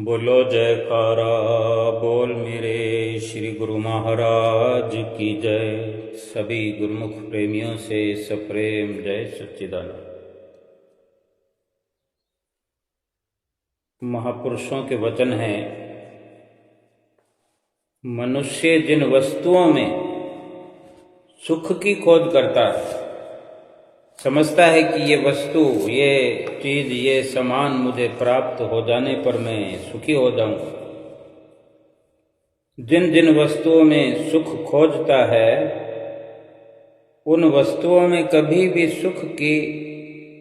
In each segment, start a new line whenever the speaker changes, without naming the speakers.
बोलो जयकारा बोल मेरे श्री गुरु महाराज की जय। सभी गुरुमुख प्रेमियों से सप्रेम जय सच्चिदानंद। महापुरुषों के वचन हैं, मनुष्य जिन वस्तुओं में सुख की खोज करता है, समझता है कि ये वस्तु, ये चीज, ये सामान मुझे प्राप्त हो जाने पर मैं सुखी हो जाऊंगा। जिन जिन वस्तुओं में सुख खोजता है, उन वस्तुओं में कभी भी सुख की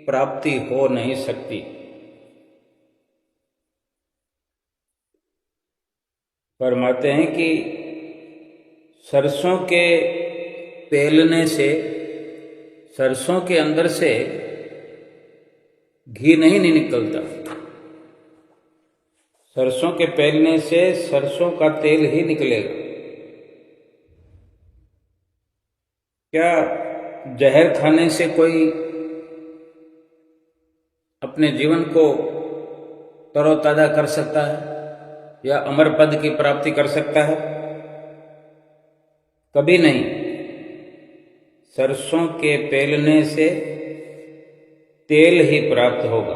प्राप्ति हो नहीं सकती। फरमाते हैं कि सरसों के पेलने से, सरसों के अंदर से घी नहीं निकलता। सरसों के पेलने से सरसों का तेल ही निकलेगा। क्या जहर खाने से कोई अपने जीवन को तरोताजा कर सकता है या अमर पद की प्राप्ति कर सकता है? कभी नहीं। सरसों के पेलने से तेल ही प्राप्त होगा।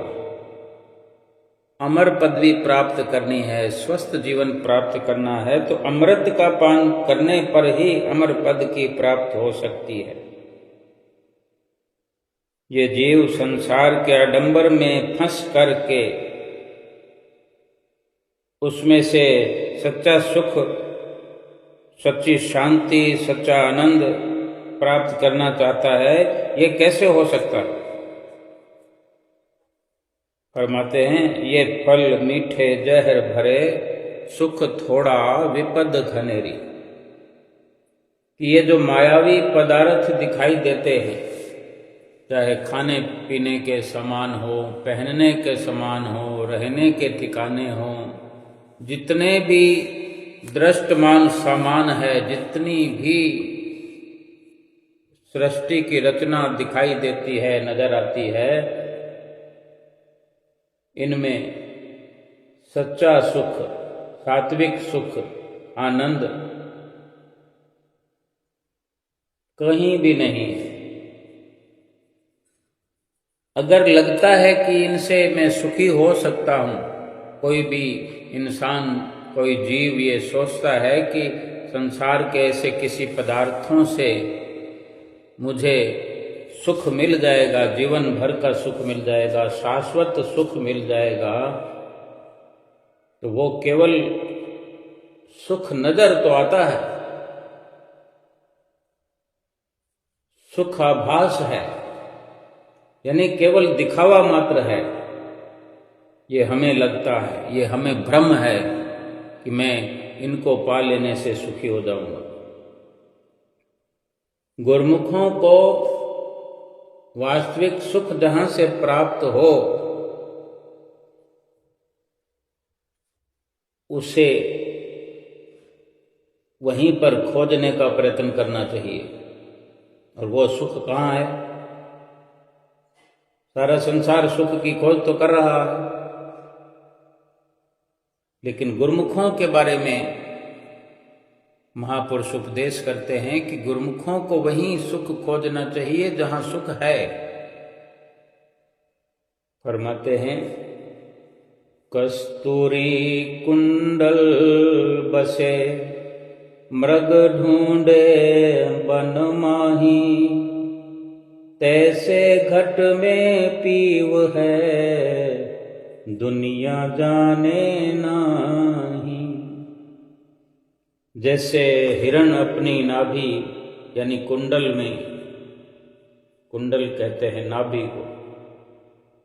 अमर पदवी प्राप्त करनी है, स्वस्थ जीवन प्राप्त करना है, तो अमृत का पान करने पर ही अमर पद की प्राप्त हो सकती है। ये जीव संसार के आडंबर में फंस करके उसमें से सच्चा सुख, सच्ची शांति, सच्चा आनंद प्राप्त करना चाहता है। ये कैसे हो सकता है? फरमाते हैं, ये फल मीठे जहर भरे, सुख थोड़ा विपद घनेरी। कि ये जो मायावी पदार्थ दिखाई देते हैं, चाहे खाने पीने के सामान हो, पहनने के सामान हो, रहने के ठिकाने हो, जितने भी दृष्टमान सामान है, जितनी भी सृष्टि की रचना दिखाई देती है, नजर आती है, इनमें सच्चा सुख, सात्विक सुख, आनंद कहीं भी नहीं है। अगर लगता है कि इनसे मैं सुखी हो सकता हूं, कोई भी इंसान, कोई जीव ये सोचता है कि संसार के ऐसे किसी पदार्थों से मुझे सुख मिल जाएगा, जीवन भर का सुख मिल जाएगा, शाश्वत सुख मिल जाएगा, तो वो केवल सुख नजर तो आता है, सुखाभास है, यानी केवल दिखावा मात्र है। ये हमें लगता है, ये हमें भ्रम है कि मैं इनको पा लेने से सुखी हो जाऊंगा। गुरमुखों को वास्तविक सुख जहां से प्राप्त हो, उसे वहीं पर खोजने का प्रयत्न करना चाहिए। और वो सुख कहाँ है? सारा संसार सुख की खोज तो कर रहा है, लेकिन गुरमुखों के बारे में महापुरुष उपदेश करते हैं कि गुरमुखों को वहीं सुख खोजना चाहिए जहां सुख है। फरमाते हैं, कस्तूरी कुंडल बसे, मृग ढूंढे बन माही, तैसे घट में पीव है, दुनिया जाने नाही। जैसे हिरण अपनी नाभि यानी कुंडल में, कुंडल कहते हैं नाभि को,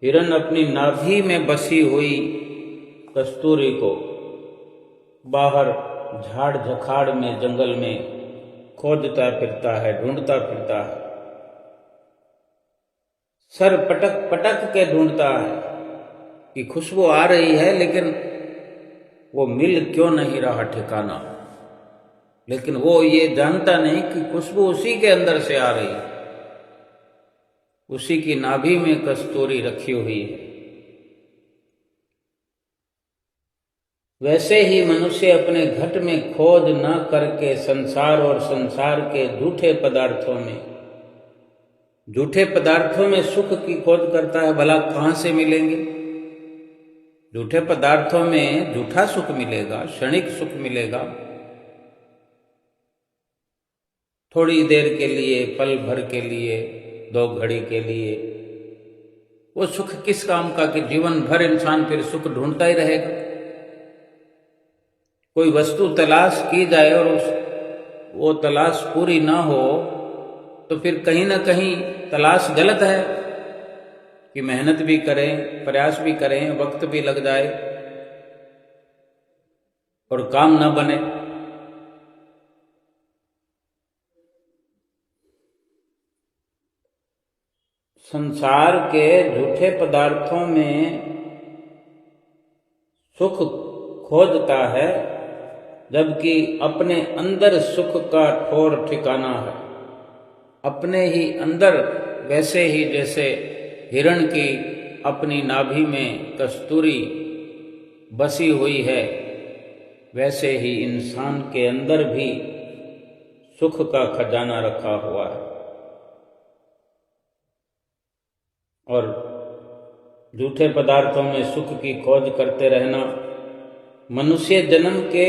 हिरण अपनी नाभि में बसी हुई कस्तूरी को बाहर झाड़ झखाड़ में, जंगल में खोजता फिरता है, ढूंढता फिरता है, सर पटक पटक के ढूंढता है कि खुशबू आ रही है, लेकिन वो मिल क्यों नहीं रहा ठिकाना। लेकिन वो ये जानता नहीं कि खुशबू उसी के अंदर से आ रही है, उसी की नाभि में कस्तूरी रखी हुई है। वैसे ही मनुष्य अपने घट में खोज न करके संसार और संसार के झूठे पदार्थों में सुख की खोज करता है। भला कहाँ से मिलेंगे? झूठे पदार्थों में झूठा सुख मिलेगा, क्षणिक सुख मिलेगा, थोड़ी देर के लिए, पल भर के लिए, 2 घड़ी के लिए। वो सुख किस काम का कि जीवन भर इंसान फिर सुख ढूंढता ही रहेगा। कोई वस्तु तलाश की जाए और वो तलाश पूरी ना हो तो फिर कहीं ना कहीं तलाश गलत है कि मेहनत भी करें, प्रयास भी करें, वक्त भी लग जाए और काम ना बने। संसार के झूठे पदार्थों में सुख खोजता है, जबकि अपने अंदर सुख का ठोर ठिकाना है। अपने ही अंदर, वैसे ही जैसे हिरण की अपनी नाभि में कस्तूरी बसी हुई है, वैसे ही इंसान के अंदर भी सुख का खजाना रखा हुआ है। और झूठे पदार्थों में सुख की खोज करते रहना मनुष्य जन्म के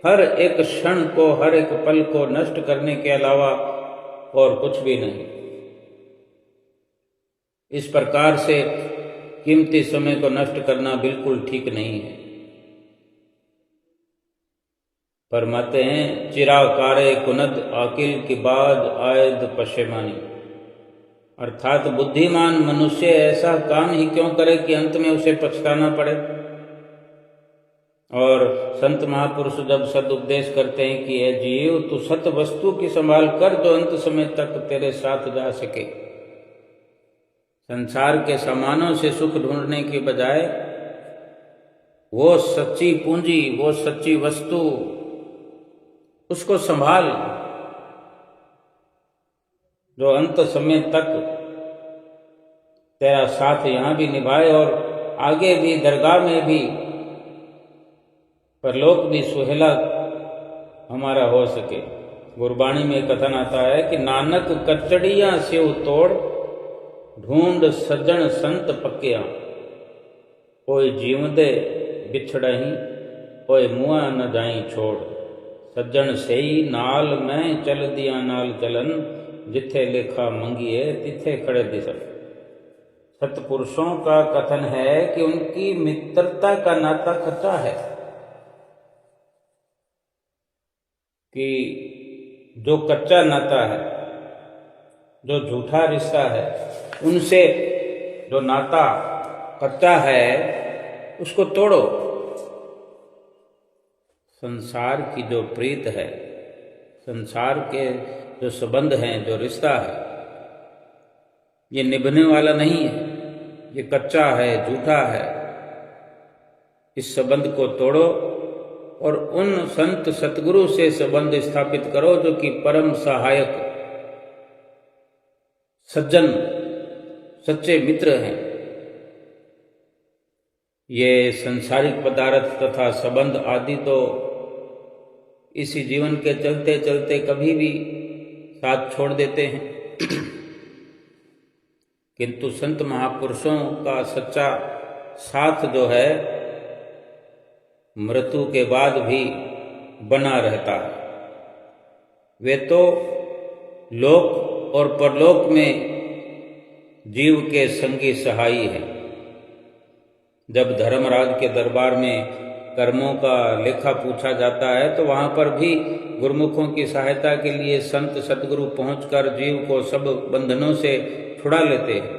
हर एक क्षण को, हर एक पल को नष्ट करने के अलावा और कुछ भी नहीं। इस प्रकार से कीमती समय को नष्ट करना बिल्कुल ठीक नहीं है। फरमाते हैं, चिरा कारे कुनद आकिल की बाज आयद पशेमानी। अर्थात बुद्धिमान मनुष्य ऐसा काम ही क्यों करे कि अंत में उसे पछताना पड़े। और संत महापुरुष जब सदुपदेश करते हैं कि ए जीव, तू सत वस्तु की संभाल कर जो अंत समय तक तेरे साथ जा सके। संसार के सामानों से सुख ढूंढने के बजाय वो सच्ची पूंजी, वो सच्ची वस्तु, उसको संभाल जो अंत समय तक तेरा साथ यहाँ भी निभाए और आगे भी दरगाह में भी, परलोक भी सुहेला हमारा हो सके। गुरबाणी में कथन आता है कि नानक कचड़ियां सेव तोड़, ढूंढ सज्जन संत पक्या। कोई जीवदे बिछड़ही, कोई मुआ न जाई छोड़। सज्जन सेई नाल मैं चल दिया नाल चलन, जिथे लेखा मंगिए तिथे खड़े दिसन। सत्पुरुषों का कथन है कि उनकी मित्रता का नाता कच्चा है, कि जो कच्चा नाता है, जो झूठा रिश्ता है, उनसे जो नाता कच्चा है उसको तोड़ो। संसार की जो प्रीत है, संसार के जो संबंध हैं, जो रिश्ता है, ये निभने वाला नहीं है, ये कच्चा है, झूठा है। इस संबंध को तोड़ो और उन संत सतगुरु से संबंध स्थापित करो जो कि परम सहायक, सज्जन, सच्चे मित्र हैं। ये संसारिक पदार्थ तथा संबंध आदि तो इसी जीवन के चलते चलते कभी भी साथ छोड़ देते हैं, किंतु संत महापुरुषों का सच्चा साथ जो है मृत्यु के बाद भी बना रहता है। वे तो लोक और परलोक में जीव के संगी सहाई है। जब धर्मराज के दरबार में कर्मों का लेखा पूछा जाता है तो वहां पर भी गुरुमुखों की सहायता के लिए संत सतगुरु पहुंचकर जीव को सब बंधनों से छुड़ा लेते हैं।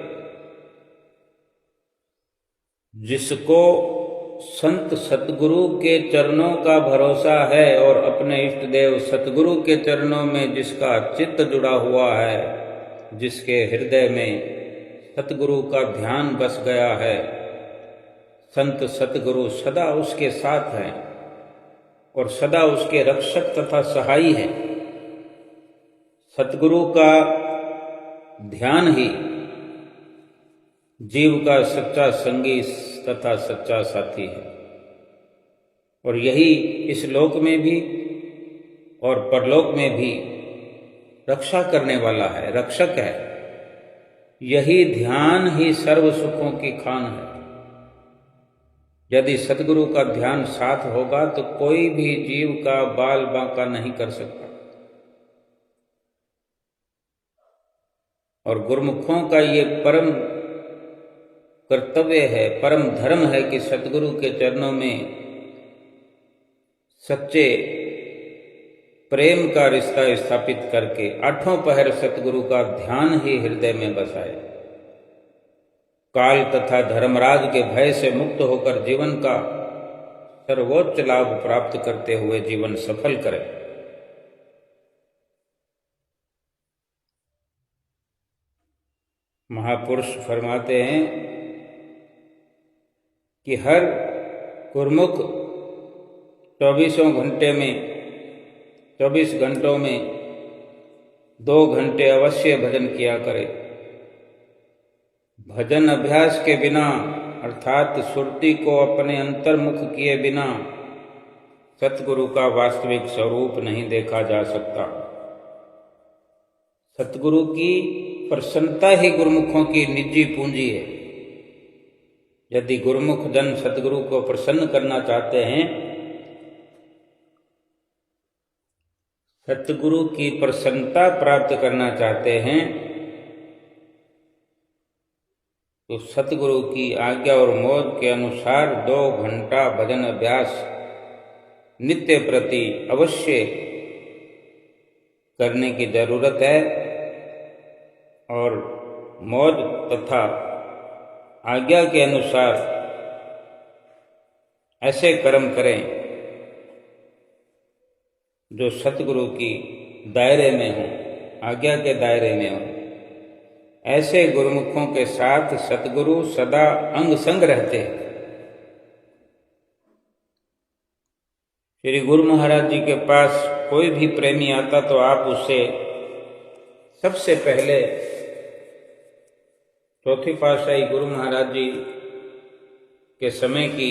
जिसको संत सतगुरु के चरणों का भरोसा है और अपने इष्ट देव सतगुरु के चरणों में जिसका चित्त जुड़ा हुआ है, जिसके हृदय में सतगुरु का ध्यान बस गया है, संत सतगुरु सदा उसके साथ हैं और सदा उसके रक्षक तथा सहाई हैं। सतगुरु का ध्यान ही जीव का सच्चा संगी तथा सच्चा साथी है। और यही इस लोक में भी और परलोक में भी रक्षा करने वाला है, रक्षक है। यही ध्यान ही सर्व सुखों की खान है। यदि सद्गुरु का ध्यान साथ होगा तो कोई भी जीव का बाल बांका नहीं कर सकता। और गुरुमुखों का ये परम कर्तव्य है, परम धर्म है कि सद्गुरु के चरणों में सच्चे प्रेम का रिश्ता स्थापित करके आठों पहर सतगुरु का ध्यान ही हृदय में बसाए। काल तथा धर्मराज के भय से मुक्त होकर जीवन का सर्वोच्च लाभ प्राप्त करते हुए जीवन सफल करें। महापुरुष फरमाते हैं कि हर गुरमुख 24 घंटों में 2 घंटे अवश्य भजन किया करे। भजन अभ्यास के बिना अर्थात सुरती को अपने अंतर्मुख किए बिना सतगुरु का वास्तविक स्वरूप नहीं देखा जा सकता। सतगुरु की प्रसन्नता ही गुरुमुखों की निजी पूंजी है। यदि गुरुमुख जन सतगुरु को प्रसन्न करना चाहते हैं, सतगुरु की प्रसन्नता प्राप्त करना चाहते हैं, तो सतगुरु की आज्ञा और मौज के अनुसार 2 घंटा भजन अभ्यास नित्य प्रति अवश्य करने की जरूरत है। और मौज तथा आज्ञा के अनुसार ऐसे कर्म करें जो सतगुरु की दायरे में हो, आज्ञा के दायरे में हो। ऐसे गुरुमुखों के साथ सतगुरु सदा अंग संग रहते हैं। श्री गुरु महाराज जी के पास कोई भी प्रेमी आता तो आप उसे सबसे पहले चौथी पातशाही गुरु महाराज जी के समय की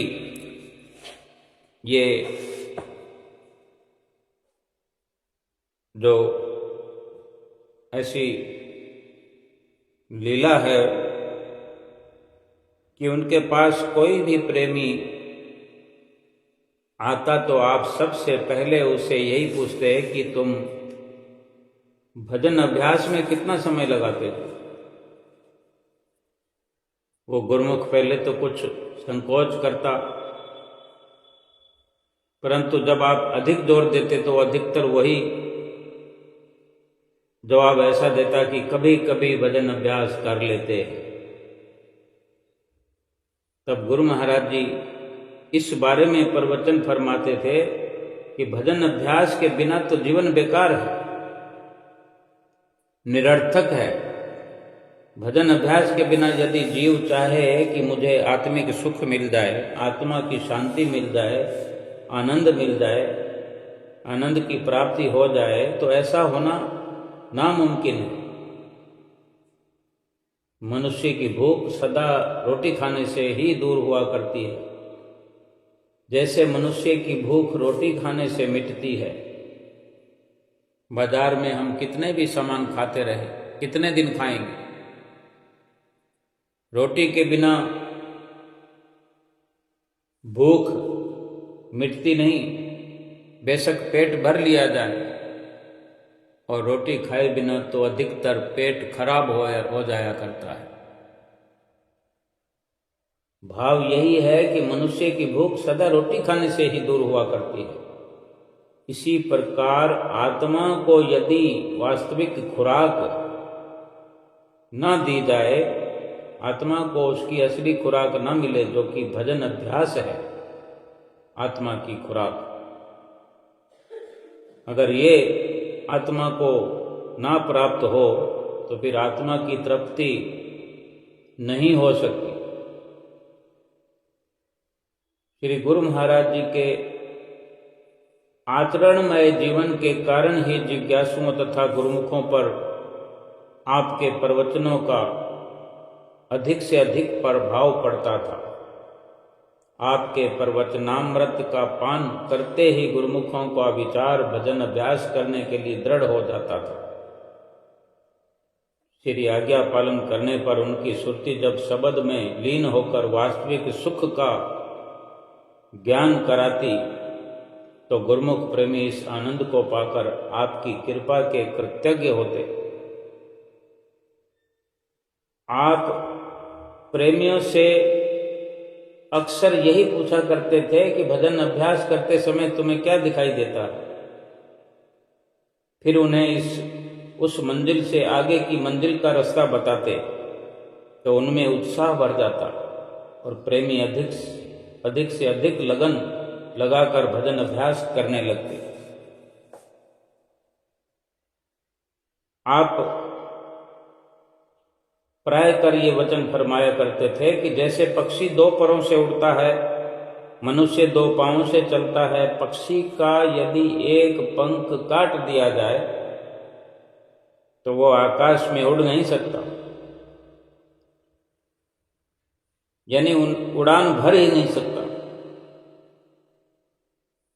ये जो ऐसी लीला है कि उनके पास कोई भी प्रेमी आता तो आप सबसे पहले उसे यही पूछते हैं कि तुम भजन अभ्यास में कितना समय लगाते थे। वो गुरुमुख पहले तो कुछ संकोच करता, परंतु जब आप अधिक जोर देते तो अधिकतर वही जवाब ऐसा देता कि कभी कभी भजन अभ्यास कर लेते। तब गुरु महाराज जी इस बारे में प्रवचन फरमाते थे कि भजन अभ्यास के बिना तो जीवन बेकार है, निरर्थक है। भजन अभ्यास के बिना यदि जीव चाहे कि मुझे आत्मिक सुख मिल जाए, आत्मा की शांति मिल जाए, आनंद मिल जाए, आनंद की प्राप्ति हो जाए, तो ऐसा होना नामुमकिन है। मनुष्य की भूख सदा रोटी खाने से ही दूर हुआ करती है। जैसे मनुष्य की भूख रोटी खाने से मिटती है। बाजार में हम कितने भी सामान खाते रहे, कितने दिन खाएंगे? रोटी के बिना भूख मिटती नहीं। बेशक पेट भर लिया जाए और रोटी खाए बिना तो अधिकतर पेट खराब हो जाया करता है। भाव यही है कि मनुष्य की भूख सदा रोटी खाने से ही दूर हुआ करती है। इसी प्रकार आत्मा को यदि वास्तविक खुराक न दी जाए, आत्मा को उसकी असली खुराक न मिले, जो कि भजन अभ्यास है आत्मा की खुराक, अगर ये आत्मा को ना प्राप्त हो तो फिर आत्मा की तृप्ति नहीं हो सकती। श्री गुरु महाराज जी के आचरणमय जीवन के कारण ही जिज्ञासुओं तथा गुरुमुखों पर आपके प्रवचनों का अधिक से अधिक प्रभाव पड़ता था। आपके प्रवचनामृत का पान करते ही गुरुमुखों का विचार भजन अभ्यास करने के लिए दृढ़ हो जाता था। श्री आज्ञा पालन करने पर उनकी सुरति जब शब्द में लीन होकर वास्तविक सुख का ज्ञान कराती तो गुरुमुख प्रेमी इस आनंद को पाकर आपकी कृपा के कृतज्ञ होते। आप प्रेमियों से अक्सर यही पूछा करते थे कि भजन अभ्यास करते समय तुम्हें क्या दिखाई देता है। फिर उन्हें उस मंजिल से आगे की मंजिल का रास्ता बताते तो उनमें उत्साह बढ़ जाता और प्रेमी अधिक से अधिक लगन लगाकर भजन अभ्यास करने लगते। आप प्राय कर ये वचन फरमाया करते थे कि जैसे पक्षी दो पैरों से उड़ता है, मनुष्य दो पांवों से चलता है, पक्षी का यदि एक पंख काट दिया जाए तो वो आकाश में उड़ नहीं सकता, यानी उड़ान भर ही नहीं सकता।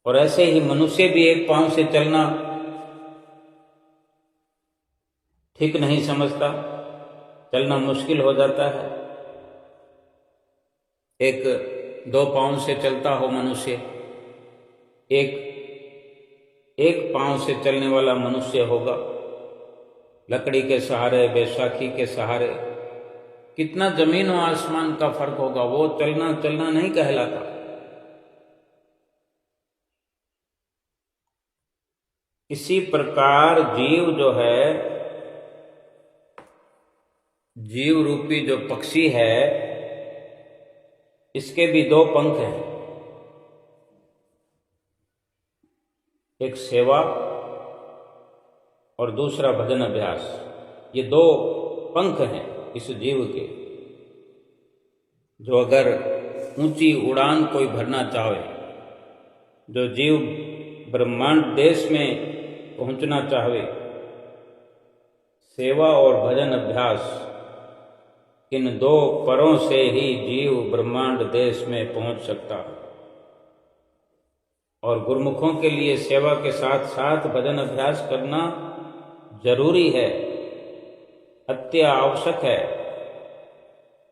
और ऐसे ही मनुष्य भी एक पांव से चलना ठीक नहीं समझता, चलना मुश्किल हो जाता है। एक दो पांव से चलता हो मनुष्य, एक पांव से चलने वाला मनुष्य होगा, लकड़ी के सहारे, बैसाखी के सहारे, कितना जमीन और आसमान का फर्क होगा, वो चलना नहीं कहलाता। इसी प्रकार जीव जो है, जीव रूपी जो पक्षी है, इसके भी दो पंख हैं, एक सेवा और दूसरा भजन अभ्यास। ये दो पंख हैं इस जीव के, जो अगर ऊंची उड़ान कोई भरना चाहे, जो जीव ब्रह्मांड देश में पहुंचना चाहे, सेवा और भजन अभ्यास, इन दो परों से ही जीव ब्रह्मांड देश में पहुंच सकता है। और गुरुमुखों के लिए सेवा के साथ साथ भजन अभ्यास करना जरूरी है, अत्य आवश्यक है।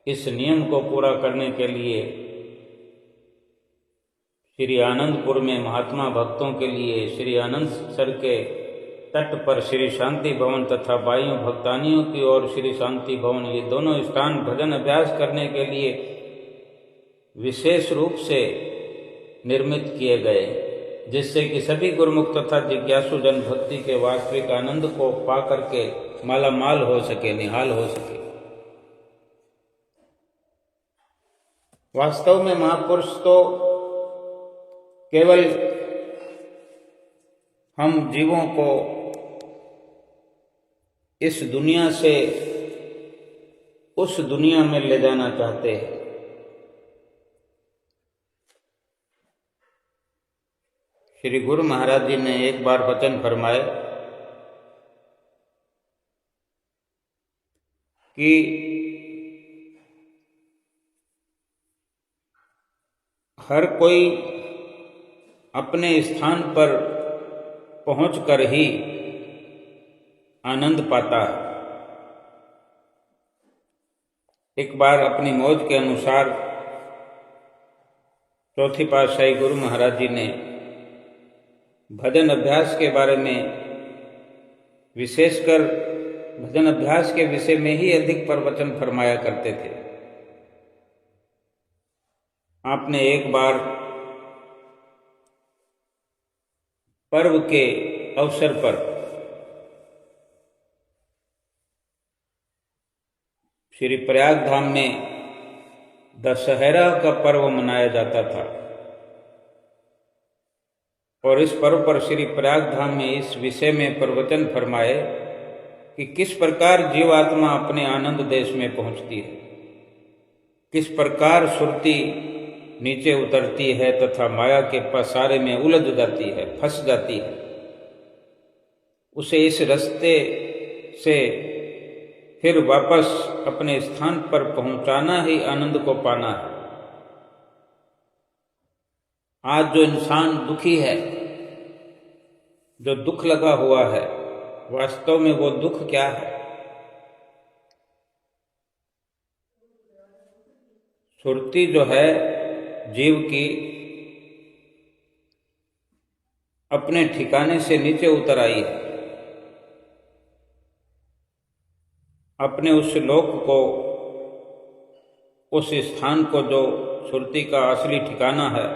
इस नियम को पूरा करने के लिए श्री आनंदपुर में महात्मा भक्तों के लिए श्री आनंद सर के तट पर श्री शांति भवन तथा बाइयों भक्तानियों की ओर श्री शांति भवन, ये दोनों स्थान भजन अभ्यास करने के लिए विशेष रूप से निर्मित किए गए, जिससे कि सभी गुरुमुख तथा जिज्ञासु जन भक्ति के वास्तविक आनंद को पा करके माला माल हो सके, निहाल हो सके। वास्तव में महापुरुष तो केवल हम जीवों को इस दुनिया से उस दुनिया में ले जाना चाहते हैं। श्री गुरु महाराज जी ने एक बार वचन फरमाए कि हर कोई अपने स्थान पर पहुंचकर ही आनंद पाता है। एक बार अपनी मौज के अनुसार चौथी पातशाही गुरु महाराज जी ने भजन अभ्यास के बारे में, विशेषकर भजन अभ्यास के विषय में ही अधिक प्रवचन फरमाया करते थे। आपने एक बार पर्व के अवसर पर श्री प्रयाग धाम में दशहरा का पर्व मनाया जाता था और इस पर्व पर श्री प्रयाग धाम में इस विषय में प्रवचन फरमाए कि किस प्रकार जीवात्मा अपने आनंद देश में पहुंचती है, किस प्रकार सुरती नीचे उतरती है तथा माया के पसारे में उलझ जाती है, फंस जाती है। उसे इस रास्ते से फिर वापस अपने स्थान पर पहुंचाना ही आनंद को पाना है। आज जो इंसान दुखी है, जो दुख लगा हुआ है, वास्तव में वो दुख क्या है? सुरती जो है जीव की, अपने ठिकाने से नीचे उतर आई है। अपने उस लोक को, उस स्थान को जो सुरती का असली ठिकाना है,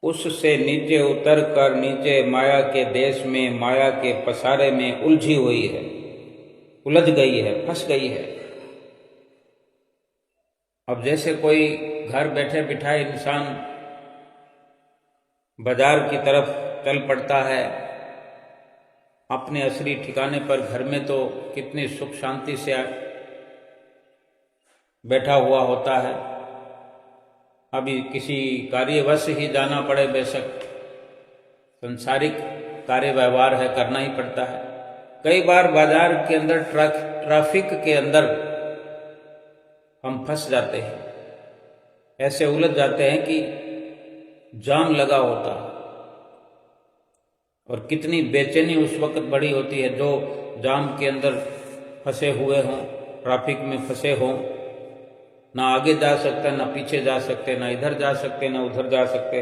उससे नीचे उतर कर नीचे माया के देश में, माया के पसारे में उलझी हुई है, उलझ गई है, फंस गई है। अब जैसे कोई घर बैठे बिठाए इंसान बाजार की तरफ चल पड़ता है, अपने असली ठिकाने पर घर में तो कितनी सुख शांति से बैठा हुआ होता है। अभी किसी कार्यवश ही जाना पड़े, बेशक संसारिक कार्य व्यवहार है, करना ही पड़ता है। कई बार बाजार के अंदर ट्रैफिक के अंदर हम फंस जाते हैं, ऐसे उलझ जाते हैं कि जाम लगा होता है, और कितनी बेचैनी उस वक्त बड़ी होती है जो जाम के अंदर फंसे हुए हों, ट्रैफिक में फंसे हों, ना आगे जा सकते, ना पीछे जा सकते, ना इधर जा सकते, ना उधर जा सकते।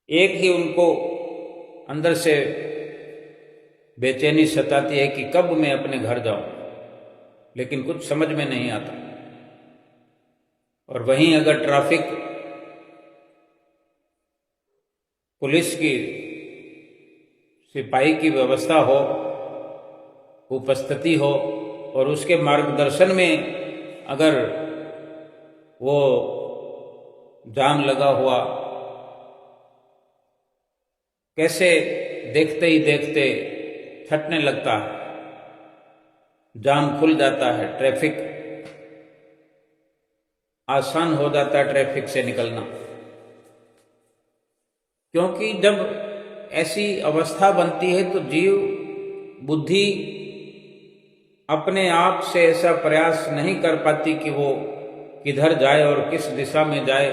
एक ही उनको अंदर से बेचैनी सताती है कि कब मैं अपने घर जाऊं, लेकिन कुछ समझ में नहीं आता। और वहीं अगर ट्रैफिक पुलिस की, सिपाही की व्यवस्था हो, उपस्थिति हो, और उसके मार्गदर्शन में अगर वो जाम लगा हुआ, कैसे देखते ही देखते छटने लगता है, जाम खुल जाता है, ट्रैफिक आसान हो जाता है, ट्रैफिक से निकलना। क्योंकि जब ऐसी अवस्था बनती है तो जीव बुद्धि अपने आप से ऐसा प्रयास नहीं कर पाती कि वो किधर जाए और किस दिशा में जाए।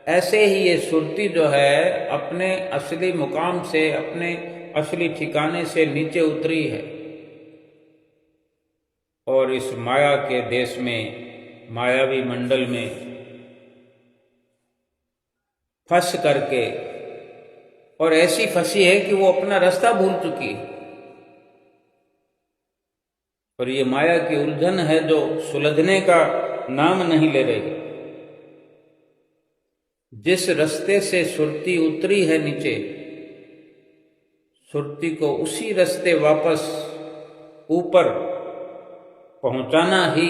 ऐसे ही ये सुरती जो है अपने असली मुकाम से, अपने असली ठिकाने से नीचे उतरी है, और इस माया के देश में, मायावी मंडल में फंस करके, और ऐसी फंसी है कि वो अपना रास्ता भूल चुकी है। और ये माया की उलझन है जो सुलझने का नाम नहीं ले रही। जिस रास्ते से सुरती उतरी है नीचे, सुरती को उसी रास्ते वापस ऊपर पहुंचाना ही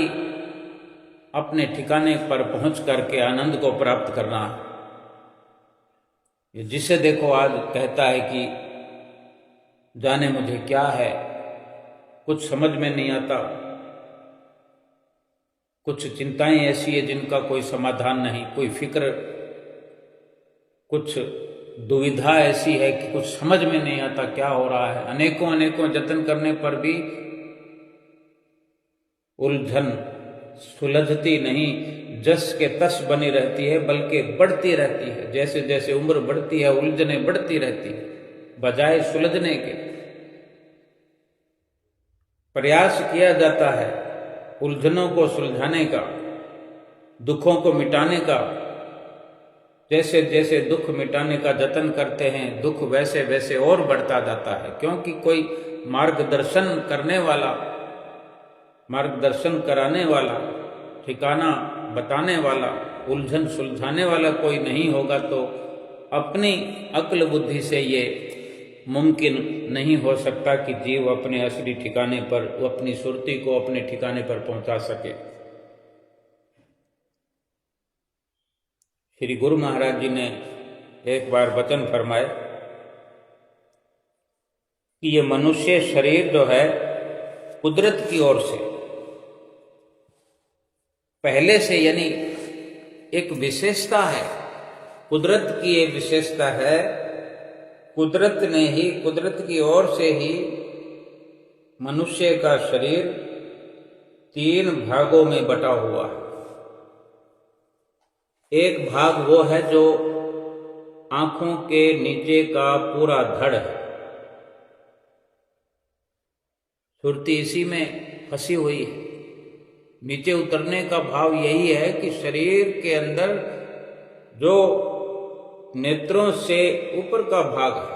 अपने ठिकाने पर पहुंच करके आनंद को प्राप्त करना है। ये जिसे देखो आज कहता है कि जाने मुझे क्या है, कुछ समझ में नहीं आता, कुछ चिंताएं ऐसी है जिनका कोई समाधान नहीं, कोई फिक्र, कुछ दुविधा ऐसी है कि कुछ समझ में नहीं आता क्या हो रहा है। अनेकों अनेकों जतन करने पर भी उलझन सुलझती नहीं, जस के तस बनी रहती है, बल्कि बढ़ती रहती है। जैसे जैसे उम्र बढ़ती है उलझने बढ़ती रहती है, बजाय सुलझने के। प्रयास किया जाता है उलझनों को सुलझाने का, दुखों को मिटाने का। जैसे जैसे दुख मिटाने का जतन करते हैं, दुख वैसे वैसे और बढ़ता जाता है, क्योंकि कोई मार्गदर्शन करने वाला, मार्गदर्शन कराने वाला, ठिकाना बताने वाला, उलझन सुलझाने वाला कोई नहीं होगा तो अपनी अक्ल बुद्धि से ये मुमकिन नहीं हो सकता कि जीव अपने असली ठिकाने पर, अपनी सुरती को अपने ठिकाने पर पहुंचा सके। श्री गुरु महाराज जी ने एक बार वचन फरमाए कि ये मनुष्य शरीर जो है कुदरत की ओर से पहले से, यानी एक विशेषता है, कुदरत की एक विशेषता है। कुदरत ने ही, कुदरत की ओर से ही मनुष्य का शरीर 3 भागों में बटा हुआ है। एक भाग वो है जो आंखों के नीचे का पूरा धड़ है। सुरती इसी में फंसी हुई है। नीचे उतरने का भाव यही है कि शरीर के अंदर जो नेत्रों से ऊपर का भाग है,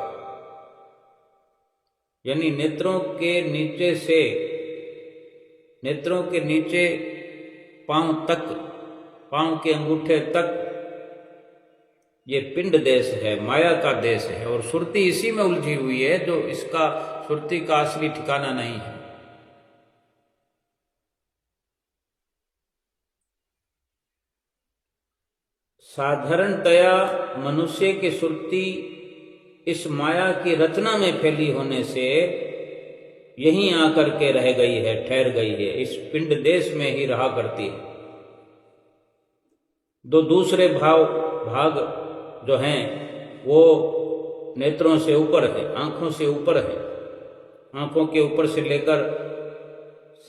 यानी नेत्रों के नीचे पांव तक, पांव के अंगूठे तक, ये पिंड देश है, माया का देश है। और सुरती इसी में उलझी हुई है, जो इसका सुरती का असली ठिकाना नहीं है। साधारणतया मनुष्य की सुरती इस माया की रचना में फैली होने से यहीं आकर के रह गई है, ठहर गई है, इस पिंड देश में ही रहा करती है। दो दूसरे भाग जो हैं वो नेत्रों से ऊपर है, आंखों से ऊपर है। आंखों के ऊपर से लेकर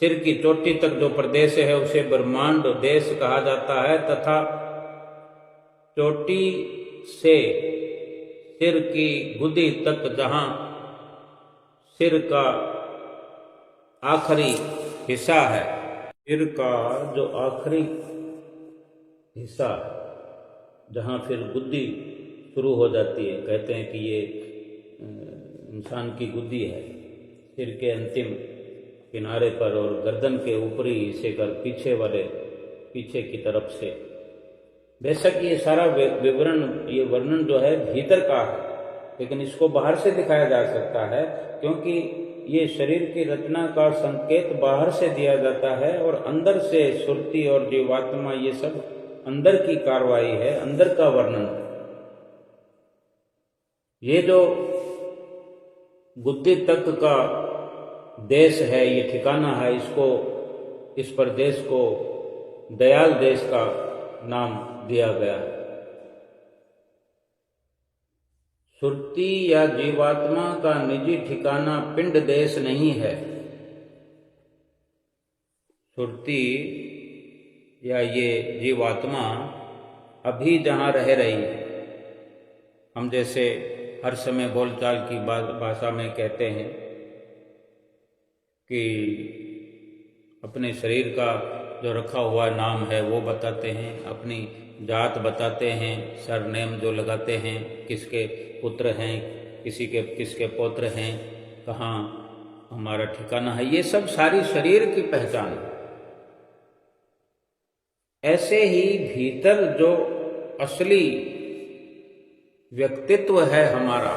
सिर की चोटी तक जो प्रदेश है उसे ब्रह्मांड देश कहा जाता है, तथा चोटी से सिर की गुदी तक, जहां सिर का आखिरी हिस्सा है, सिर का जो आखिरी हिस्सा जहां फिर गुद्दी शुरू हो जाती है, कहते हैं कि ये इंसान की गुद्दी है, सिर के अंतिम किनारे पर और गर्दन के ऊपरी हिस्से का पीछे की तरफ से। बेशक ये सारा ये वर्णन जो है भीतर का है, लेकिन इसको बाहर से दिखाया जा सकता है, क्योंकि ये शरीर की रचना का संकेत बाहर से दिया जाता है और अंदर से सुरती और जीवात्मा, ये सब अंदर की कार्रवाई है, अंदर का वर्णन है। ये जो बुद्धि तक का देश है, ये ठिकाना है, इस प्रदेश को दयाल देश का नाम दिया गया है। सुरती या जीवात्मा का निजी ठिकाना पिंड देश नहीं है। सुरती या ये जीवात्मा अभी जहाँ रह रही है, हम जैसे हर समय बोलचाल की भाषा में कहते हैं कि अपने शरीर का जो रखा हुआ नाम है वो बताते हैं, अपनी जात बताते हैं, सरनेम जो लगाते हैं, किसके पुत्र हैं, किसके पौत्र हैं, कहाँ हमारा ठिकाना है, ये सब सारी शरीर की पहचान है। ऐसे ही भीतर जो असली व्यक्तित्व है हमारा,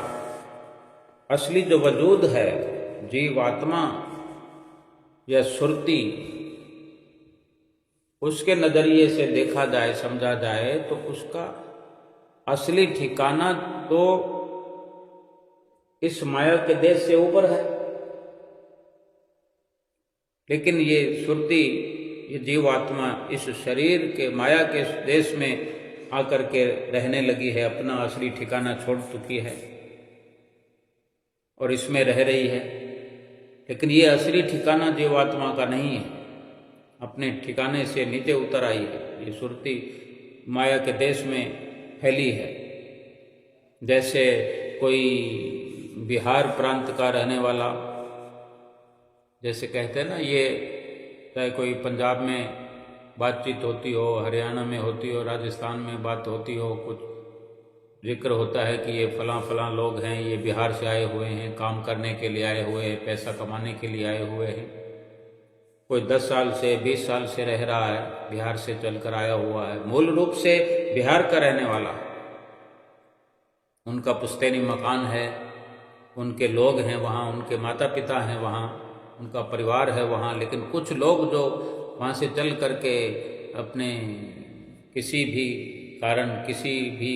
असली जो वजूद है, जीवात्मा या सुरती, उसके नजरिए से देखा जाए, समझा जाए तो उसका असली ठिकाना तो इस माया के देश से ऊपर है। लेकिन ये सुरती, ये जीवात्मा इस शरीर के माया के देश में आकर के रहने लगी है, अपना असली ठिकाना छोड़ चुकी है और इसमें रह रही है। लेकिन ये असली ठिकाना जीवात्मा का नहीं है, अपने ठिकाने से नीचे उतर आई है। ये सुरती माया के देश में फैली है। जैसे कोई बिहार प्रांत का रहने वाला, जैसे कहते हैं ना, ये चाहे कोई पंजाब में बातचीत होती हो, हरियाणा में होती हो, राजस्थान में बात होती हो, कुछ जिक्र होता है कि ये फलां लोग हैं, ये बिहार से आए हुए हैं, काम करने के लिए आए हुए हैं, पैसा कमाने के लिए आए हुए हैं। कोई 10 साल से 20 साल से रह रहा है, बिहार से चलकर आया हुआ है, मूल रूप से बिहार का रहने वाला है। उनका पुश्तैनी मकान है, उनके लोग हैं वहाँ, उनके माता पिता हैं वहाँ, उनका परिवार है वहाँ। लेकिन कुछ लोग जो वहाँ से चल करके अपने किसी भी कारण, किसी भी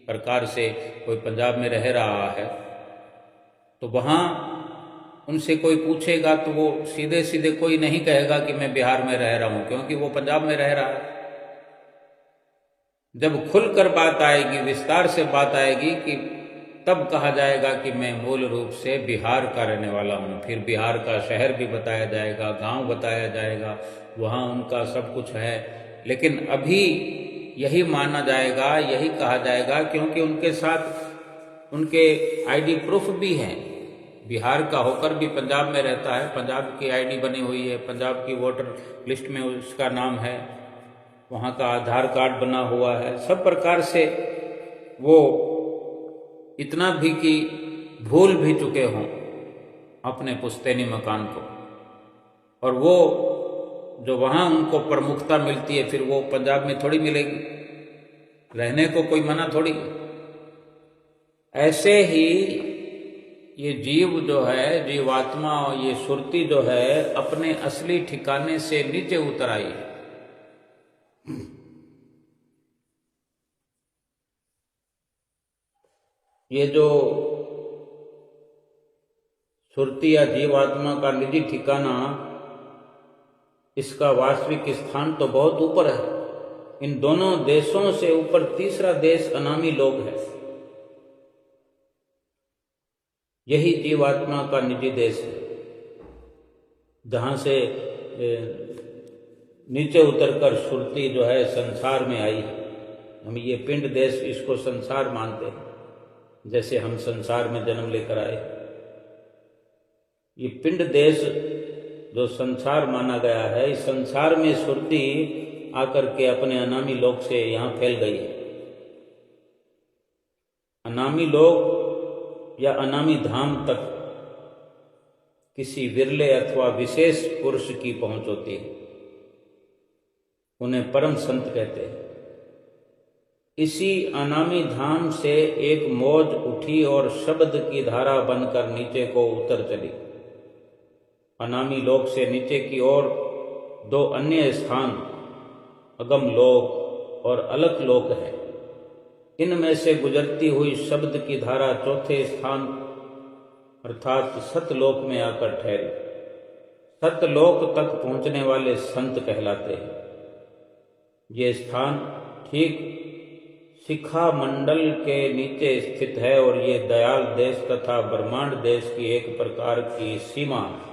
प्रकार से कोई पंजाब में रह रहा है, तो वहाँ उनसे कोई पूछेगा तो वो सीधे सीधे कोई नहीं कहेगा कि मैं बिहार में रह रहा हूँ, क्योंकि वो पंजाब में रह रहा है। जब खुलकर बात आएगी, विस्तार से बात आएगी कि तब कहा जाएगा कि मैं मूल रूप से बिहार का रहने वाला हूँ। फिर बिहार का शहर भी बताया जाएगा, गांव बताया जाएगा, वहाँ उनका सब कुछ है। लेकिन अभी यही माना जाएगा, यही कहा जाएगा, क्योंकि उनके साथ उनके आईडी प्रूफ भी हैं। बिहार का होकर भी पंजाब में रहता है, पंजाब की आईडी बनी हुई है, पंजाब की वोटर लिस्ट में उसका नाम है, वहाँ का आधार कार्ड बना हुआ है। सब प्रकार से वो इतना भी कि भूल भी चुके हों अपने पुश्तैनी मकान को, और वो जो वहाँ उनको प्रमुखता मिलती है फिर वो पंजाब में थोड़ी मिलेगी। रहने को कोई मना थोड़ी। ऐसे ही ये जीव जो है, जीवात्मा, ये सुरती जो है, अपने असली ठिकाने से नीचे उतर आई है। ये जो सुरती या जीवात्मा का निजी ठिकाना, इसका वास्तविक स्थान तो बहुत ऊपर है। इन दोनों देशों से ऊपर तीसरा देश अनामी लोक है। यही जीवात्मा का निजी देश है, जहां से नीचे उतरकर सुरती जो है संसार में आई है। हम ये पिंड देश, इसको संसार मानते हैं, जैसे हम संसार में जन्म लेकर आए। ये पिंड देश जो संसार माना गया है, इस संसार में सुरती आकर के अपने अनामी लोक से यहाँ फैल गई है। अनामी लोक या अनामी धाम तक किसी विरले अथवा विशेष पुरुष की पहुंच होती है, उन्हें परम संत कहते हैं। इसी अनामी धाम से एक मौज उठी और शब्द की धारा बनकर नीचे को उतर चली। अनामी लोक से नीचे की ओर दो अन्य स्थान, अगम लोक और अलक लोक है। इनमें से गुजरती हुई शब्द की धारा चौथे स्थान अर्थात सतलोक में आकर ठहरी। सतलोक तक पहुंचने वाले संत कहलाते हैं। ये स्थान ठीक शिखा मंडल के नीचे स्थित है और ये दयाल देश तथा ब्रह्मांड देश की एक प्रकार की सीमा है।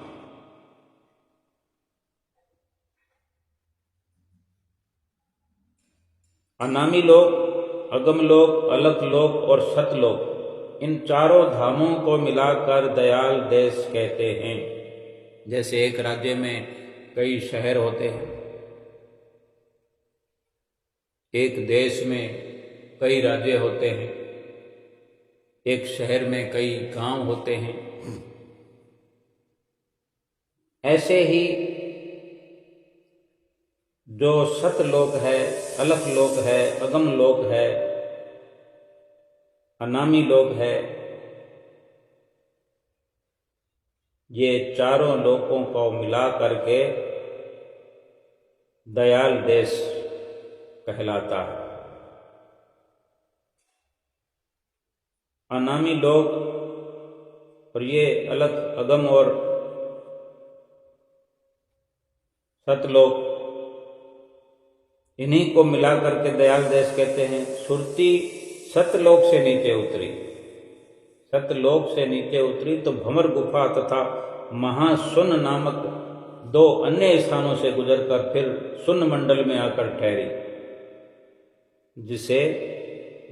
अनामी लोक, अगम लोक, अलक लोक और सतलोक, इन चारों धामों को मिलाकर दयाल देश कहते हैं। जैसे एक राज्य में कई शहर होते हैं, एक देश में कई राज्य होते हैं, एक शहर में कई गांव होते हैं। ऐसे ही जो सतलोक है, अलख लोक है, अगम लोक है, अनामी लोक है, ये चारों लोकों को मिला करके दयाल देश कहलाता है। अनामी लोक और ये अलग अगम और सतलोक, इन्हीं को मिलाकर के दयाल देश कहते हैं। सुरती सतलोक से नीचे उतरी, सतलोक से नीचे उतरी तो भंवर गुफा तथा महाशून्य नामक दो अन्य स्थानों से गुजरकर फिर शून्य मंडल में आकर ठहरी, जिसे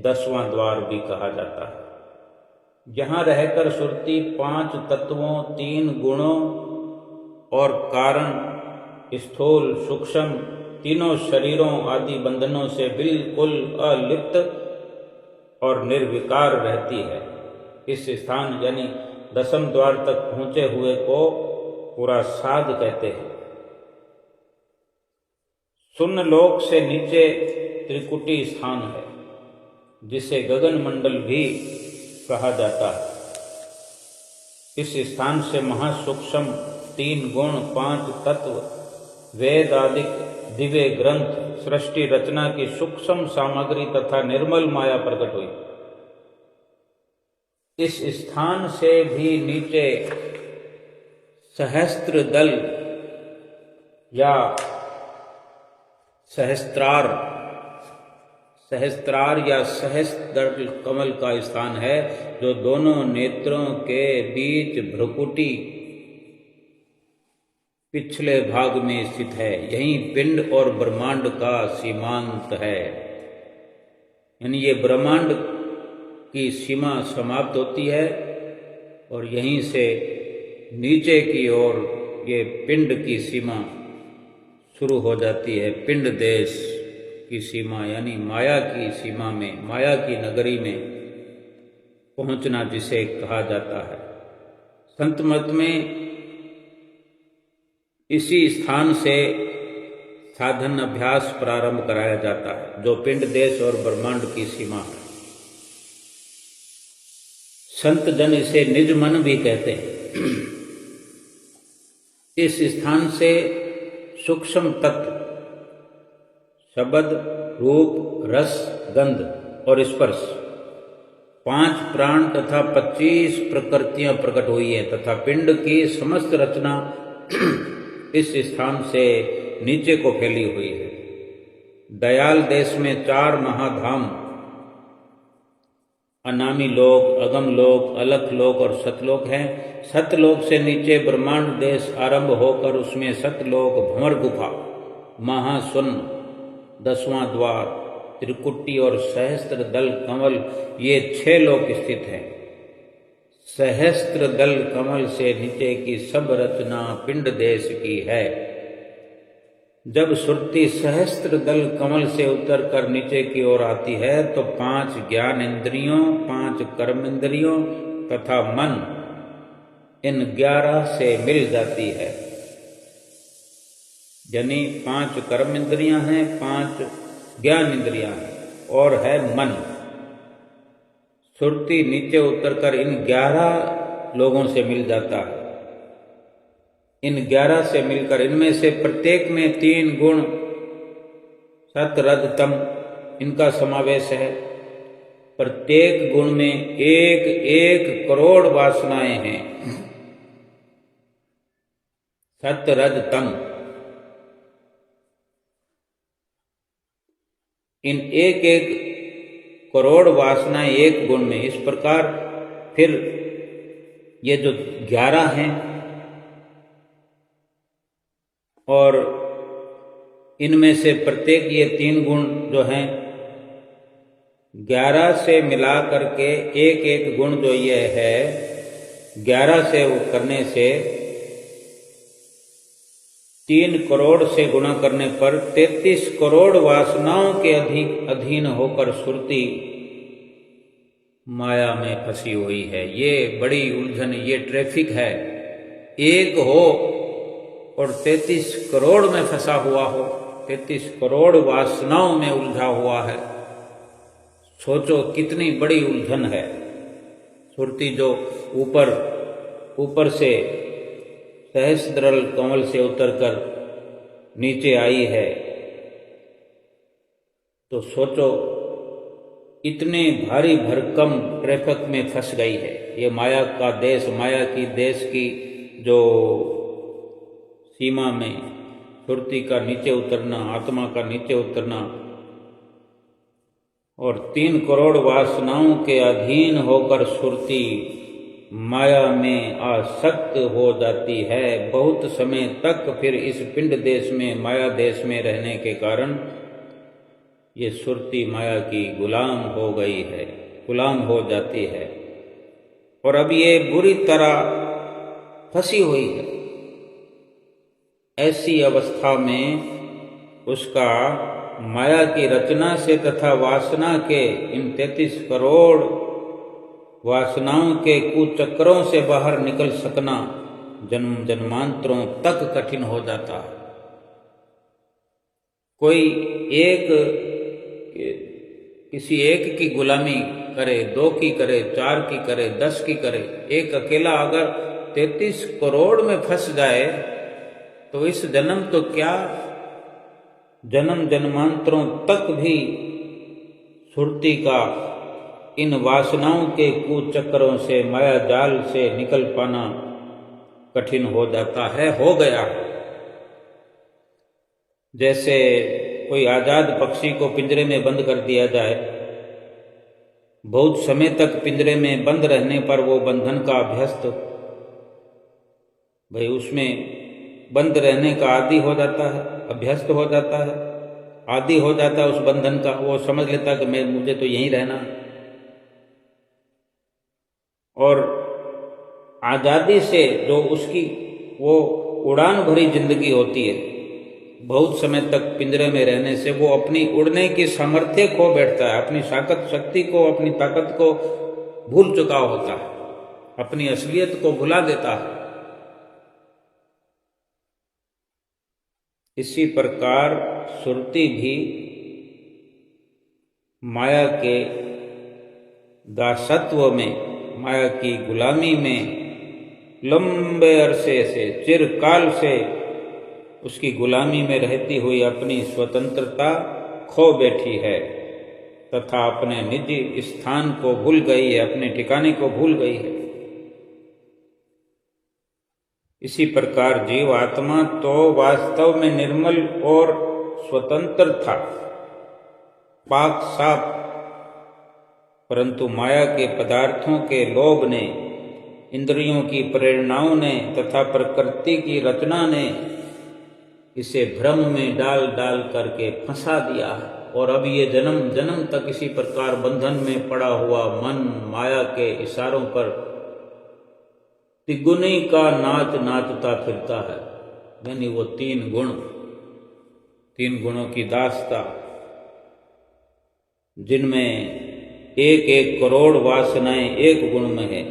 10वां द्वार भी कहा जाता है। यहाँ रहकर सुरती 5 तत्वों, 3 गुणों और कारण, स्थूल सूक्ष्म तीनों शरीरों आदि बंधनों से बिल्कुल अलिप्त और निर्विकार रहती है। इस स्थान यानी 10वें द्वार तक पहुंचे हुए को पूरा साध कहते हैं। शून्य लोक से नीचे त्रिकुटी स्थान है, जिसे गगन मंडल भी कहा जाता है। इस स्थान से महासूक्ष्म 3 गुण, 5 तत्व, वेद आदि दिव्य ग्रंथ, सृष्टि रचना की सूक्ष्म सामग्री तथा निर्मल माया प्रकट हुई। इस स्थान से भी नीचे सहस्त्र दल या सहस्त्रार, सहस्त्रार या सहस्त्र कमल का स्थान है, जो दोनों नेत्रों के बीच भ्रुकुटी पिछले भाग में स्थित है। यही पिंड और ब्रह्मांड का सीमांत है। यानी ये ब्रह्मांड की सीमा समाप्त होती है और यहीं से नीचे की ओर ये पिंड की सीमा शुरू हो जाती है। पिंड देश की सीमा यानी माया की सीमा में, माया की नगरी में पहुंचना जिसे कहा जाता है। संत मत में इसी स्थान से साधन अभ्यास प्रारंभ कराया जाता है, जो पिंड देश और ब्रह्मांड की सीमा है। संत जन इसे निज मन भी कहते हैं। इस स्थान से सूक्ष्म तत्व शब्द, रूप, रस, गंध और स्पर्श 5 प्राण तथा 25 प्रकृतियां प्रकट हुई हैं तथा पिंड की समस्त रचना इस स्थान से नीचे को फैली हुई है। दयाल देश में 4 महाधाम अनामी लोक, अगम लोक, अलख लोक और सतलोक हैं। सतलोक से नीचे ब्रह्मांड देश आरंभ होकर उसमें सतलोक, भंवर गुफा, महाशून्य, 10वां द्वार, त्रिकुटी और सहस्त्र दल कमल, ये 6 लोक स्थित हैं। सहस्त्र दल कमल से नीचे की सब रचना पिंड देश की है। जब सुरती सहस्त्र दल कमल से उतरकर नीचे की ओर आती है तो 5 ज्ञान इंद्रियों, 5 कर्म इंद्रियों तथा मन इन 11 से मिल जाती है। यानी 5 कर्म इंद्रियां हैं, 5 ज्ञान इंद्रियां हैं और है मन। सुरती नीचे उतरकर इन 11 लोगों से मिल जाता है। इन 11 से मिलकर इनमें से प्रत्येक में 3 गुण सत रज तम इनका समावेश है। प्रत्येक गुण में 1 करोड़ वासनाएं हैं। सत रज तम, इन 1 करोड़ वासनाएं एक गुण में। इस प्रकार फिर ये जो 11 हैं और इनमें से प्रत्येक ये 3 गुण जो हैं 11 से मिला करके 1 गुण जो ये है 11 से करने से 3 करोड़ से गुणा करने पर 33 करोड़ वासनाओं के अधीन होकर सुरती माया में फंसी हुई है। ये बड़ी उलझन, ये ट्रैफिक है। एक हो और 33 करोड़ में फंसा हुआ हो, 33 करोड़ वासनाओं में उलझा हुआ है। सोचो कितनी बड़ी उलझन है। सुरती जो ऊपर से सहस्त्रदल कमल से उतरकर नीचे आई है, तो सोचो इतने भारी भरकम ट्रैफिक में फंस गई है। ये माया का देश, माया की देश की जो सीमा में सुरती का नीचे उतरना, आत्मा का नीचे उतरना और 3 करोड़ वासनाओं के अधीन होकर सुरती माया में आसक्त हो जाती है। बहुत समय तक फिर इस पिंड देश में, माया देश में रहने के कारण ये सुरती माया की गुलाम हो गई है, गुलाम हो जाती है और अब ये बुरी तरह फंसी हुई है। ऐसी अवस्था में उसका माया की रचना से तथा वासना के इन 33 करोड़ वासनाओं के कुचक्रों से बाहर निकल सकना जन्म जन्मांतरों तक कठिन हो जाता है। कोई किसी एक की गुलामी करे, 2 की करे, 4 की करे, 10 की करे, एक अकेला अगर 33 करोड़ में फंस जाए तो इस जन्म तो क्या, जन्म जन्मांतरों तक भी सुरती का इन वासनाओं के कुचक्रों से, माया जाल से निकल पाना कठिन हो जाता है, हो गया। जैसे कोई आज़ाद पक्षी को पिंजरे में बंद कर दिया जाए, बहुत समय तक पिंजरे में बंद रहने पर वो बंधन का अभ्यस्त, भाई उसमें बंद रहने का आदी हो जाता है, अभ्यस्त हो जाता है, आदी हो जाता है उस बंधन का। वो समझ लेता कि मुझे तो यहीं रहना। और आज़ादी से जो उसकी वो उड़ान भरी जिंदगी होती है, बहुत समय तक पिंजरे में रहने से वो अपनी उड़ने की सामर्थ्य खो बैठता है, अपनी शक्ति को, अपनी ताकत को भूल चुका होता है, अपनी असलियत को भुला देता है। इसी प्रकार सुरती भी माया के दासत्व में, माया की गुलामी में लंबे अरसे से, चिरकाल से उसकी गुलामी में रहती हुई अपनी स्वतंत्रता खो बैठी है तथा अपने निजी स्थान को भूल गई है, अपने ठिकाने को भूल गई है। इसी प्रकार जीव आत्मा तो वास्तव में निर्मल और स्वतंत्र था, पाक साफ, परंतु माया के पदार्थों के लोभ ने, इंद्रियों की प्रेरणाओं ने तथा प्रकृति की रचना ने इसे भ्रम में डाल डाल करके फंसा दिया है। और अब ये जन्म जन्म तक इसी प्रकार बंधन में पड़ा हुआ मन माया के इशारों पर तिगुनी का नाच नाचता फिरता है। यानी वो तीन गुणों की दास्ता, जिनमें एक एक करोड़ वासनाएं एक गुण में है,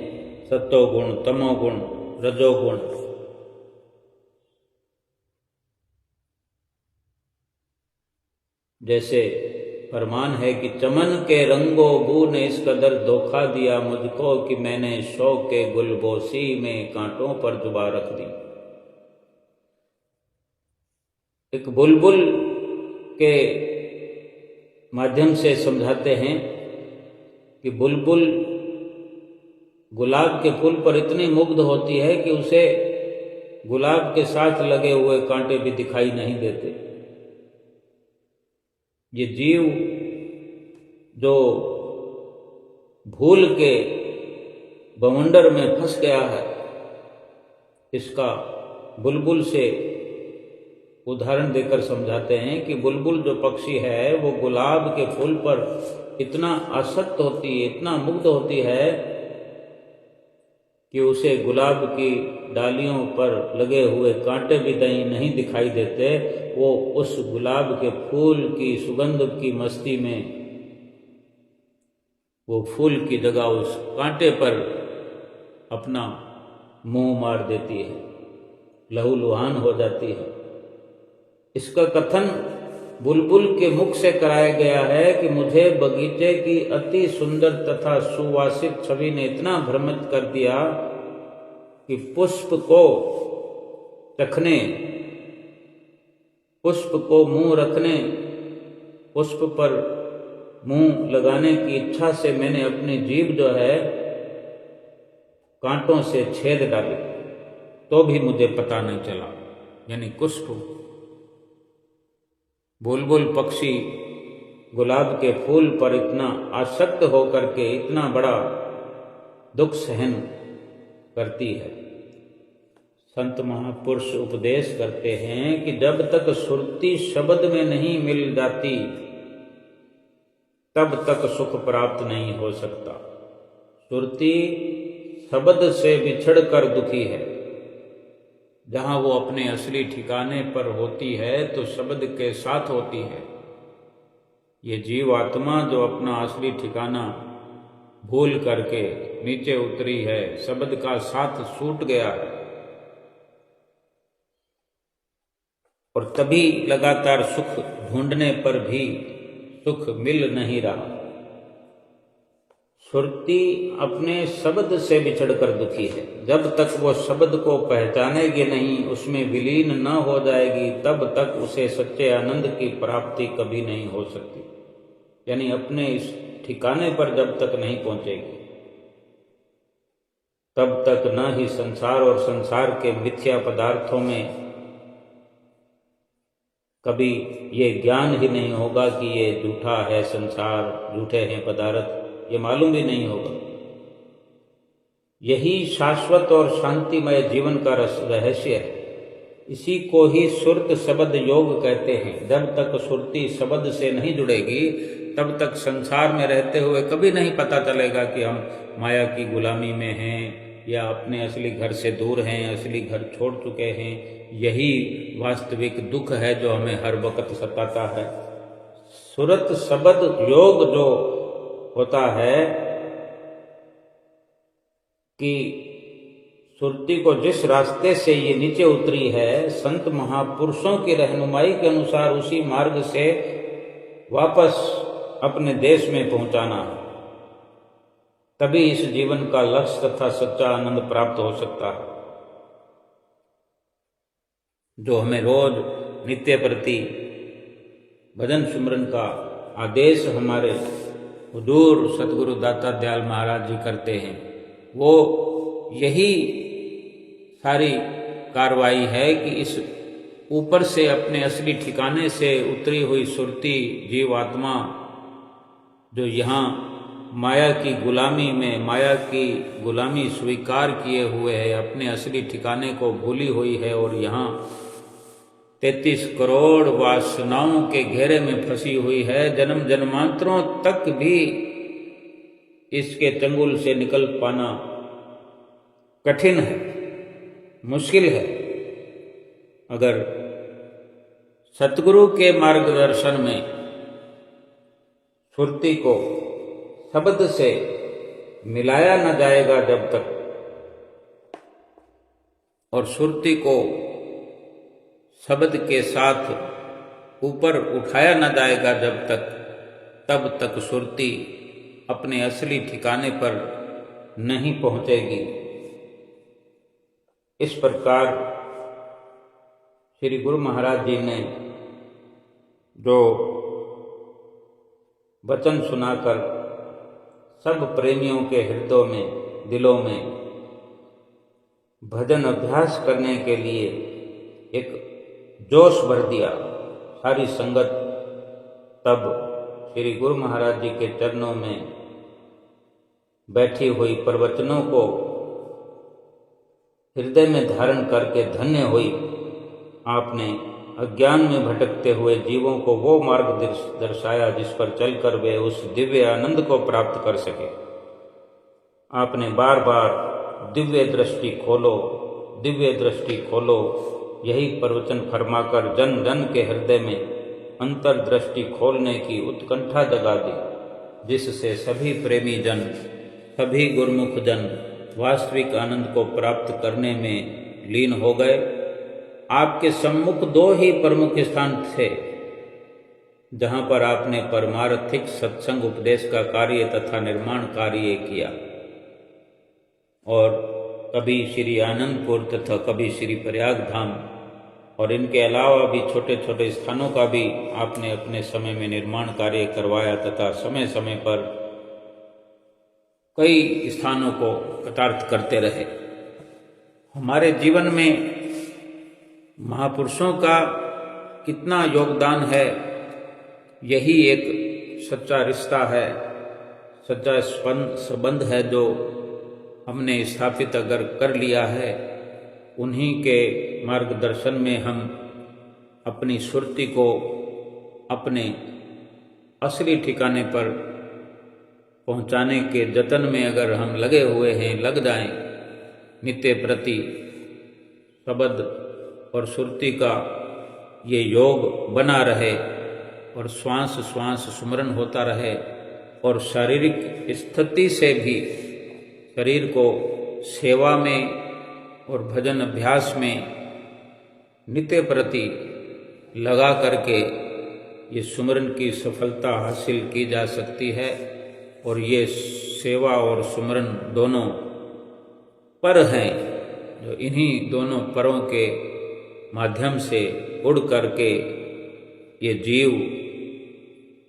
सत्वगुण, तमोगुण, रजोगुण। जैसे फरमान है कि चमन के रंगो बू ने इस कदर धोखा दिया मुझको कि मैंने शौक के गुलबोसी में कांटों पर जुबा रख दी। एक बुलबुल के माध्यम से समझाते हैं कि बुलबुल गुलाब के फूल पर इतनी मुग्ध होती है कि उसे गुलाब के साथ लगे हुए कांटे भी दिखाई नहीं देते। ये जीव जो भूल के बवंडर में फंस गया है, इसका बुलबुल से उदाहरण देकर समझाते हैं कि बुलबुल जो पक्षी है वो गुलाब के फूल पर इतना आसक्त होती है, इतना मुग्ध होती है कि उसे गुलाब की डालियों पर लगे हुए कांटे भी नहीं दिखाई देते। वो उस गुलाब के फूल की सुगंध की मस्ती में वो फूल की जगह उस कांटे पर अपना मुंह मार देती है, लहूलुहान हो जाती है। इसका कथन बुलबुल के मुख से कराया गया है कि मुझे बगीचे की अति सुंदर तथा सुवासित छवि ने इतना भ्रमित कर दिया कि पुष्प को चखने, पुष्प को मुंह रखने, पुष्प पर मुंह लगाने की इच्छा से मैंने अपनी जीभ जो है कांटों से छेद डाली, तो भी मुझे पता नहीं चला। यानी पुष्प, बुलबुल पक्षी गुलाब के फूल पर इतना आसक्त होकर के इतना बड़ा दुख सहन करती है। संत महापुरुष उपदेश करते हैं कि जब तक सुरती शब्द में नहीं मिल जाती तब तक सुख प्राप्त नहीं हो सकता। सुरती शब्द से बिछड़ कर दुखी है। जहाँ वो अपने असली ठिकाने पर होती है तो शब्द के साथ होती है। ये जीव आत्मा जो अपना असली ठिकाना भूल करके नीचे उतरी है, शब्द का साथ छूट गया है और तभी लगातार सुख ढूंढने पर भी सुख मिल नहीं रहा। सुरती अपने शब्द से बिछड़कर दुखी है। जब तक वो शब्द को पहचानेगी नहीं, उसमें विलीन न हो जाएगी, तब तक उसे सच्चे आनंद की प्राप्ति कभी नहीं हो सकती। यानी अपने इस ठिकाने पर जब तक नहीं पहुंचेगी तब तक न ही संसार और संसार के मिथ्या पदार्थों में कभी ये ज्ञान ही नहीं होगा कि ये झूठा है संसार, झूठे हैं पदार्थ, ये मालूम भी नहीं होगा। यही शाश्वत और शांतिमय जीवन का रहस्य है। इसी को ही सुरत शब्द योग कहते हैं। जब तक सुरती शब्द से नहीं जुड़ेगी तब तक संसार में रहते हुए कभी नहीं पता चलेगा कि हम माया की गुलामी में हैं या अपने असली घर से दूर हैं, असली घर छोड़ चुके हैं। यही वास्तविक दुख है जो हमें हर वक्त सताता है। सुरत शब्द योग जो होता है कि सुरती को जिस रास्ते से ये नीचे उतरी है, संत महापुरुषों की रहनुमाई के अनुसार उसी मार्ग से वापस अपने देश में पहुंचाना है। तभी इस जीवन का लक्ष्य तथा सच्चा आनंद प्राप्त हो सकता है, जो हमें रोज नित्य प्रति भजन सुमरन का आदेश हमारे हुजूर सतगुरु दाता दयाल महाराज जी करते हैं। वो यही सारी कार्रवाई है कि इस ऊपर से अपने असली ठिकाने से उतरी हुई सुरती जीवात्मा जो यहाँ माया की गुलामी में, माया की गुलामी स्वीकार किए हुए है, अपने असली ठिकाने को भूली हुई है और यहाँ 33 करोड़ वासनाओं के घेरे में फंसी हुई है। जन्म जन्मांतरों तक भी इसके चंगुल से निकल पाना कठिन है, मुश्किल है। अगर सतगुरु के मार्गदर्शन में सुरती को शब्द से मिलाया न जाएगा जब तक, और सुरती को शब्द के साथ ऊपर उठाया न जाएगा जब तक, तब तक सुरती अपने असली ठिकाने पर नहीं पहुंचेगी। इस प्रकार श्री गुरु महाराज जी ने जो वचन सुनाकर सब प्रेमियों के हृदयों में, दिलों में भजन अभ्यास करने के लिए एक जोश भर दिया सारी संगत, तब श्री गुरु महाराज जी के चरणों में बैठी हुई प्रवचनों को हृदय में धारण करके धन्य हुई। आपने अज्ञान में भटकते हुए जीवों को वो मार्ग दर्शाया जिस पर चलकर वे उस दिव्य आनंद को प्राप्त कर सके। आपने बार बार दिव्य दृष्टि खोलो, दिव्य दृष्टि खोलो, यही प्रवचन फरमाकर जन जन के हृदय में अंतर्दृष्टि खोलने की उत्कंठा जगा दी, जिससे सभी प्रेमी जन, सभी गुरुमुख जन वास्तविक आनंद को प्राप्त करने में लीन हो गए। आपके सम्मुख 2 ही प्रमुख स्थान थे जहाँ पर आपने परमार्थिक सत्संग उपदेश का कार्य तथा निर्माण कार्य किया, और कभी श्री आनंदपुर तथा कभी श्री प्रयाग धाम, और इनके अलावा भी छोटे छोटे स्थानों का भी आपने अपने समय में निर्माण कार्य करवाया तथा समय समय पर कई स्थानों को कृतार्थ करते रहे। हमारे जीवन में महापुरुषों का कितना योगदान है, यही एक सच्चा रिश्ता है, सच्चा संबंध है जो हमने स्थापित अगर कर लिया है। उन्हीं के मार्गदर्शन में हम अपनी सुरती को अपने असली ठिकाने पर पहुंचाने के जतन में अगर हम लगे हुए हैं, लग जाएं, नित्य प्रति शब्द और सुरती का ये योग बना रहे और श्वास श्वास स्मरण होता रहे, और शारीरिक स्थिति से भी शरीर को सेवा में और भजन अभ्यास में नित्य प्रति लगा करके ये सुमरन की सफलता हासिल की जा सकती है। और ये सेवा और सुमरन दोनों पर हैं, जो इन्हीं दोनों परों के माध्यम से उड़ करके ये जीव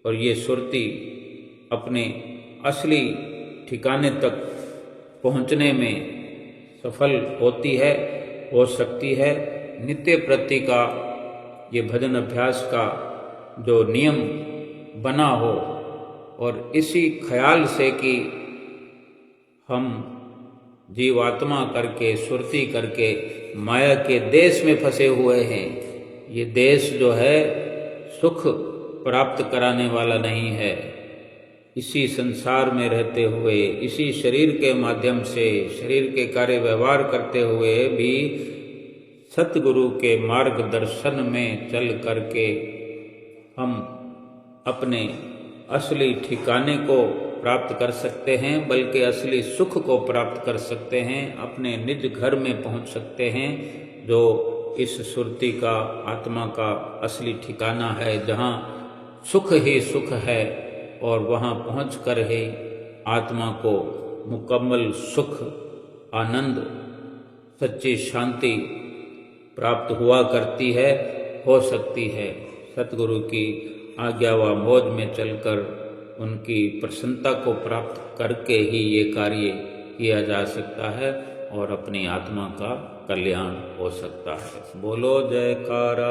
और ये सुरती अपने असली ठिकाने तक पहुँचने में सफल होती है, हो सकती है। नित्य प्रति का ये भजन अभ्यास का जो नियम बना हो, और इसी ख्याल से कि हम जीवात्मा करके सुरती करके माया के देश में फंसे हुए हैं। ये देश जो है सुख प्राप्त कराने वाला नहीं है। इसी संसार में रहते हुए, इसी शरीर के माध्यम से शरीर के कार्य व्यवहार करते हुए भी सतगुरु के मार्गदर्शन में चल करके हम अपने असली ठिकाने को प्राप्त कर सकते हैं, बल्कि असली सुख को प्राप्त कर सकते हैं, अपने निज घर में पहुंच सकते हैं, जो इस सुरती का आत्मा का असली ठिकाना है, जहां सुख ही सुख है। और वहां पहुंचकर ही आत्मा को मुकम्मल सुख, आनंद, सच्ची शांति प्राप्त हुआ करती है, हो सकती है। सतगुरु की आज्ञा व मौज में चलकर उनकी प्रसन्नता को प्राप्त करके ही ये कार्य किया जा सकता है और अपनी आत्मा का कल्याण हो सकता है। बोलो जयकारा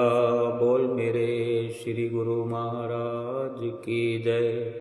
बोल मेरे श्री गुरु महाराज की जय।